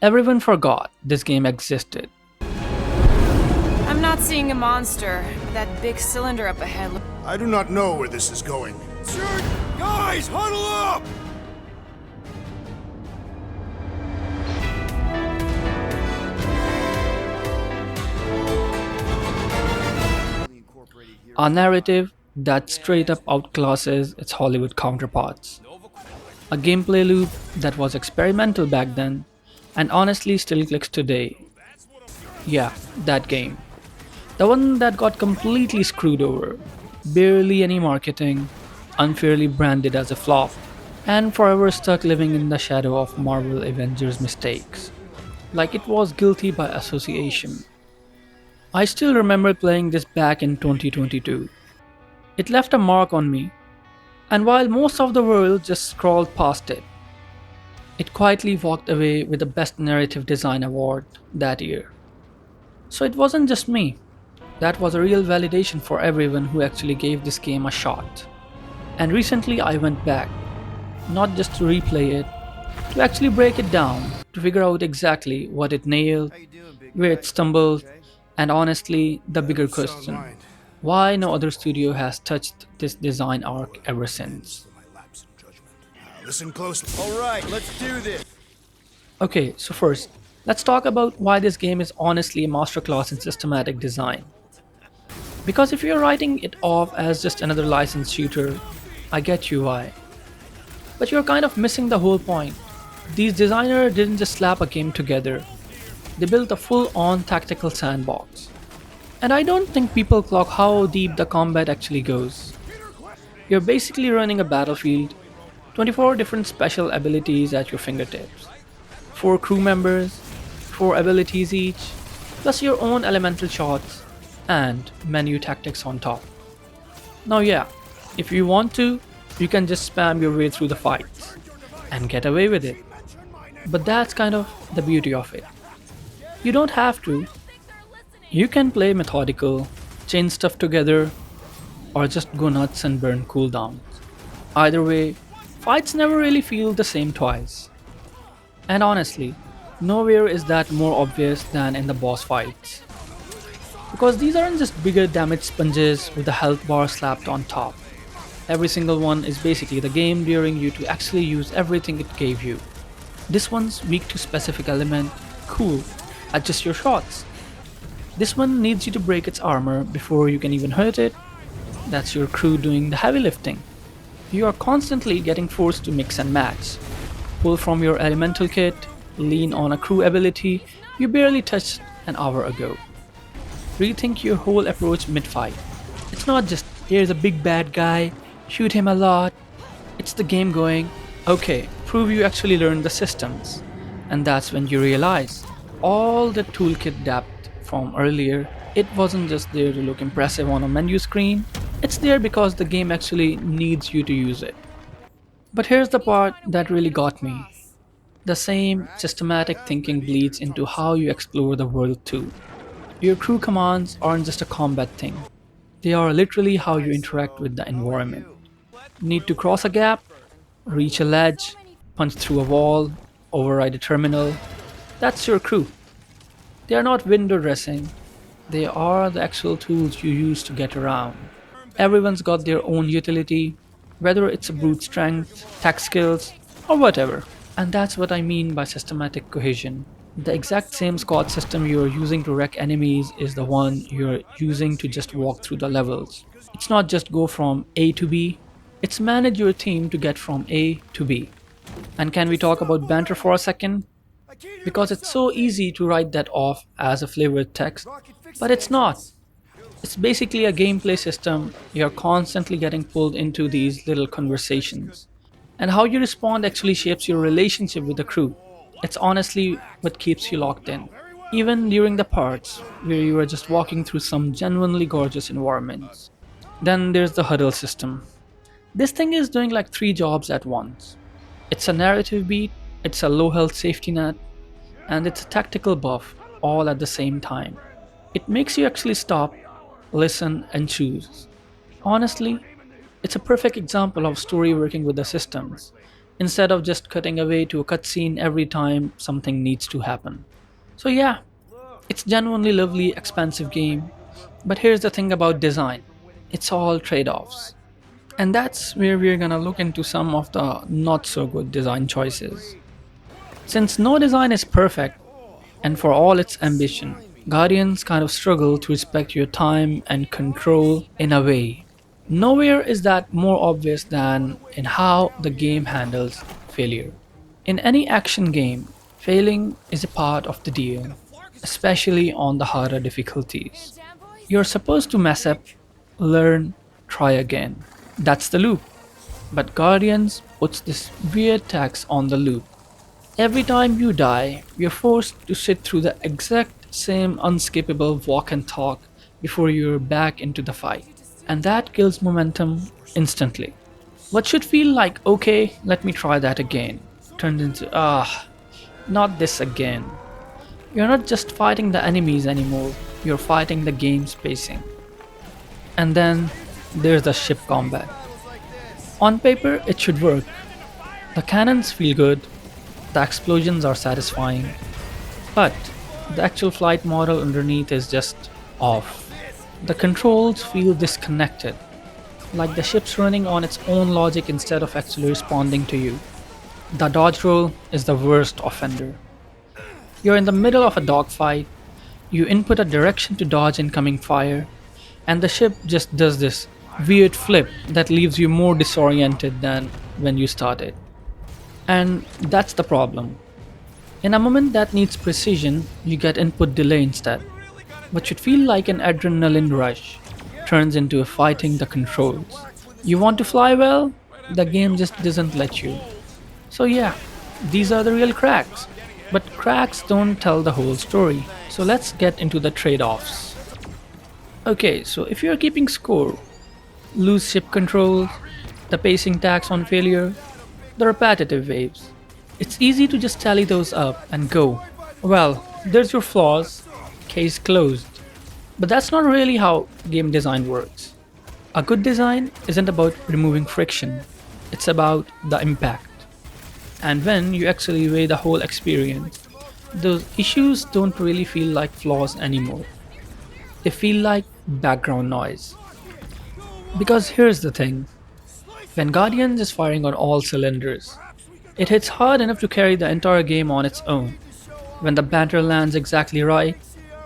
Everyone forgot this game existed. I'm not seeing a monster. That big cylinder up ahead. I do not know where this is going. Shoot! Guys, huddle up! A narrative that straight up outclasses its Hollywood counterparts. A gameplay loop that was experimental back then and honestly still clicks today. Yeah, that game. The one that got completely screwed over. Barely any marketing, unfairly branded as a flop, and forever stuck living in the shadow of Marvel Avengers mistakes. Like it was guilty by association. I still remember playing this back in 2022. It left a mark on me, and while most of the world just scrolled past it, it quietly walked away with the Best Narrative Design Award that year. So it wasn't just me, that was a real validation for everyone who actually gave this game a shot. And recently I went back, not just to replay it, to actually break it down, to figure out exactly what it nailed, where it stumbled, and honestly, the bigger question: why no other studio has touched this design arc ever since? Listen closely. Alright, let's do this! Okay, so first, let's talk about why this game is honestly a masterclass in systematic design. Because if you're writing it off as just another licensed shooter, I get you why. But you're kind of missing the whole point. These designers didn't just slap a game together, they built a full-on tactical sandbox. And I don't think people clock how deep the combat actually goes. You're basically running a battlefield, 24 different special abilities at your fingertips, 4 crew members, 4 abilities each, plus your own elemental shots, and menu tactics on top. Now yeah, if you want to, you can just spam your way through the fights, and get away with it. But that's kind of the beauty of it. You don't have to. You can play methodical, chain stuff together, or just go nuts and burn cooldowns. Either way, fights never really feel the same twice. And honestly, nowhere is that more obvious than in the boss fights. Because these aren't just bigger damage sponges with a health bar slapped on top. Every single one is basically the game daring you to actually use everything it gave you. This one's weak to specific element, cool, adjust your shots. This one needs you to break its armor before you can even hurt it. That's your crew doing the heavy lifting. You are constantly getting forced to mix and match. Pull from your elemental kit, lean on a crew ability you barely touched an hour ago. Rethink your whole approach mid-fight. It's not just, here's a big bad guy, shoot him a lot. It's the game going, okay, prove you actually learned the systems. And that's when you realize, all the toolkit depth from earlier, it wasn't just there to look impressive on a menu screen, it's there because the game actually needs you to use it. But here's the part that really got me. The same systematic thinking bleeds into how you explore the world too. Your crew commands aren't just a combat thing. They are literally how you interact with the environment. Need to cross a gap, reach a ledge, punch through a wall, override a terminal. That's your crew. They are not window dressing. They are the actual tools you use to get around. Everyone's got their own utility, whether it's a brute strength, tech skills, or whatever. And that's what I mean by systematic cohesion. The exact same squad system you are using to wreck enemies is the one you're using to just walk through the levels. It's not just go from A to B, it's manage your team to get from A to B. And can we talk about banter for a second? Because it's so easy to write that off as a flavored text, but it's not. It's basically a gameplay system. You're constantly getting pulled into these little conversations. And how you respond actually shapes your relationship with the crew. It's honestly what keeps you locked in. Even during the parts where you are just walking through some genuinely gorgeous environments. Then there's the huddle system. This thing is doing like 3 jobs at once. It's a narrative beat, it's a low health safety net, and it's a tactical buff all at the same time. It makes you actually stop, listen, and choose. Honestly, it's a perfect example of story working with the systems. instead of just cutting away to a cutscene every time something needs to happen. So, yeah, it's genuinely lovely, expansive game. But here's the thing about design, it's all trade offs. And that's where we're gonna look into some of the not so good design choices. Since no design is perfect, and for all its ambition, Guardians kind of struggle to respect your time and control in a way. Nowhere is that more obvious than in how the game handles failure. In any action game, failing is a part of the deal, especially on the harder difficulties. You're supposed to mess up, learn, try again. That's the loop. But Guardians puts this weird tax on the loop. Every time you die, you're forced to sit through the exact same unskippable walk and talk before you're back into the fight. And that kills momentum instantly. What should feel like, okay, let me try that again, turns into, not this again. You're not just fighting the enemies anymore, you're fighting the game's pacing. And then there's the ship combat. On paper, it should work. The cannons feel good, the explosions are satisfying, but the actual flight model underneath is just off. The controls feel disconnected, like the ship's running on its own logic instead of actually responding to you. The dodge roll is the worst offender. You're in the middle of a dogfight, you input a direction to dodge incoming fire, and the ship just does this weird flip that leaves you more disoriented than when you started. And that's the problem. In a moment that needs precision, you get input delay instead. What should feel like an adrenaline rush turns into fighting the controls. You want to fly well? The game just doesn't let you. So, yeah, these are the real cracks. But cracks don't tell the whole story. So, let's get into the trade offs. Okay, so if you're keeping score, loose ship controls, the pacing tax on failure, the repetitive waves. It's easy to just tally those up and go, well, there's your flaws, case closed. But that's not really how game design works. A good design isn't about removing friction, it's about the impact. And when you actually weigh the whole experience, those issues don't really feel like flaws anymore. They feel like background noise. Because here's the thing, when Guardians is firing on all cylinders, it hits hard enough to carry the entire game on its own. When the banter lands exactly right,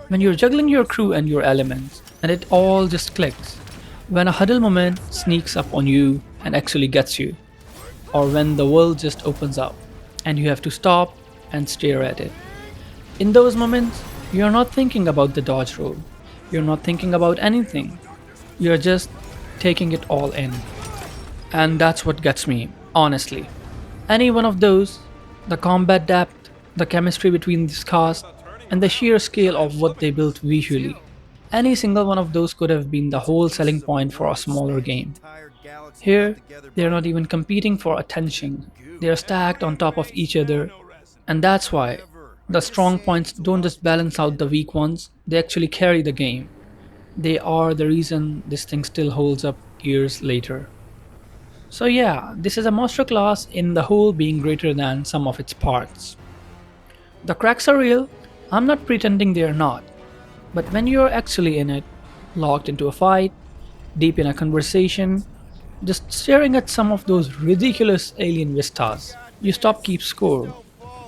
when you're juggling your crew and your elements, and it all just clicks. When a huddle moment sneaks up on you and actually gets you. Or when the world just opens up, and you have to stop and stare at it. In those moments, you're not thinking about the dodge roll. You're not thinking about anything. You're just taking it all in. And that's what gets me, honestly. Any one of those, the combat depth, the chemistry between this cast, and the sheer scale of what they built visually. Any single one of those could have been the whole selling point for a smaller game. Here, they're not even competing for attention, they're stacked on top of each other, and that's why the strong points don't just balance out the weak ones, they actually carry the game. They are the reason this thing still holds up years later. So yeah, this is a masterclass in the whole being greater than some of its parts. The cracks are real, I'm not pretending they are not. But when you're actually in it, locked into a fight, deep in a conversation, just staring at some of those ridiculous alien vistas, you stop keep score.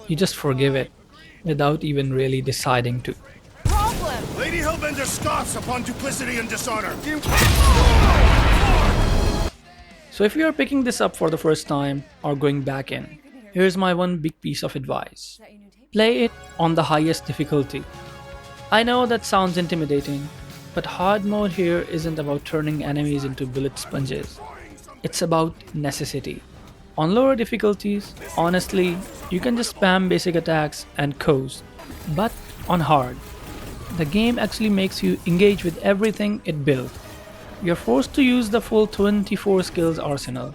You just forgive it, without even really deciding to. Problem! Lady Hellbender scoffs upon duplicity and dishonor. So if you are picking this up for the first time or going back in, here's my one big piece of advice. Play it on the highest difficulty. I know that sounds intimidating, but hard mode here isn't about turning enemies into bullet sponges. It's about necessity. On lower difficulties, honestly, you can just spam basic attacks and coast. But on hard, the game actually makes you engage with everything it built. You're forced to use the full 24 skills arsenal.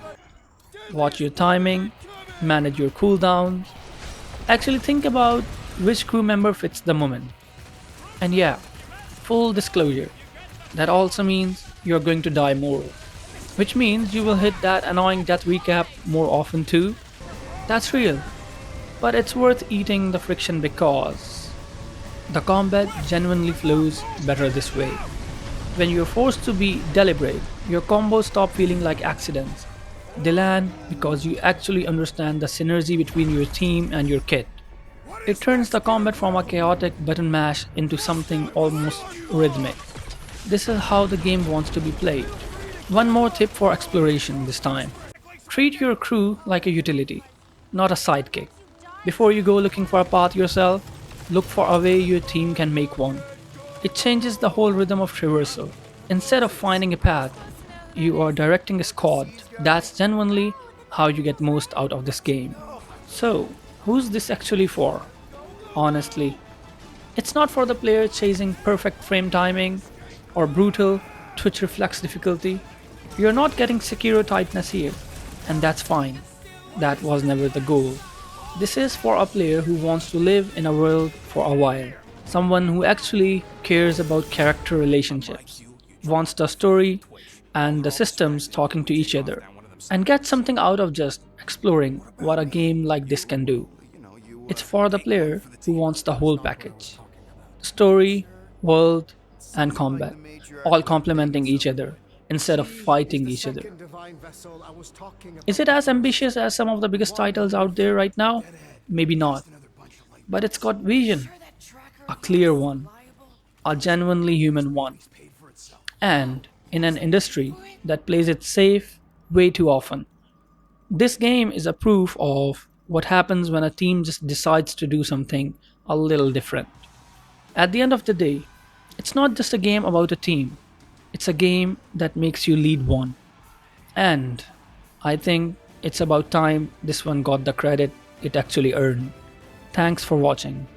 Watch your timing, manage your cooldowns, actually think about which crew member fits the moment. And yeah, full disclosure, that also means you're going to die more. Which means you will hit that annoying death recap more often too. That's real, but it's worth eating the friction because the combat genuinely flows better this way. When you're forced to be deliberate, your combos stop feeling like accidents. They land because you actually understand the synergy between your team and your kit. It turns the combat from a chaotic button mash into something almost rhythmic. This is how the game wants to be played. One more tip for exploration this time. Treat your crew like a utility, not a sidekick. Before you go looking for a path yourself, look for a way your team can make one. It changes the whole rhythm of traversal. Instead of finding a path, you are directing a squad. That's genuinely how you get most out of this game. So, who's this actually for? Honestly, it's not for the player chasing perfect frame timing or brutal twitch reflex difficulty. You're not getting Sekiro tightness here, and that's fine. That was never the goal. This is for a player who wants to live in a world for a while. Someone who actually cares about character relationships, wants the story and the systems talking to each other, and gets something out of just exploring what a game like this can do. It's for the player who wants the whole package: story, world, and combat, all complementing each other instead of fighting each other. Is it as ambitious as some of the biggest titles out there right now? Maybe not, but it's got vision, a clear one, a genuinely human one, and in an industry that plays it safe way too often. This game is a proof of what happens when a team just decides to do something a little different. At the end of the day, it's not just a game about a team, it's a game that makes you lead one. And I think it's about time this one got the credit it actually earned. Thanks for watching.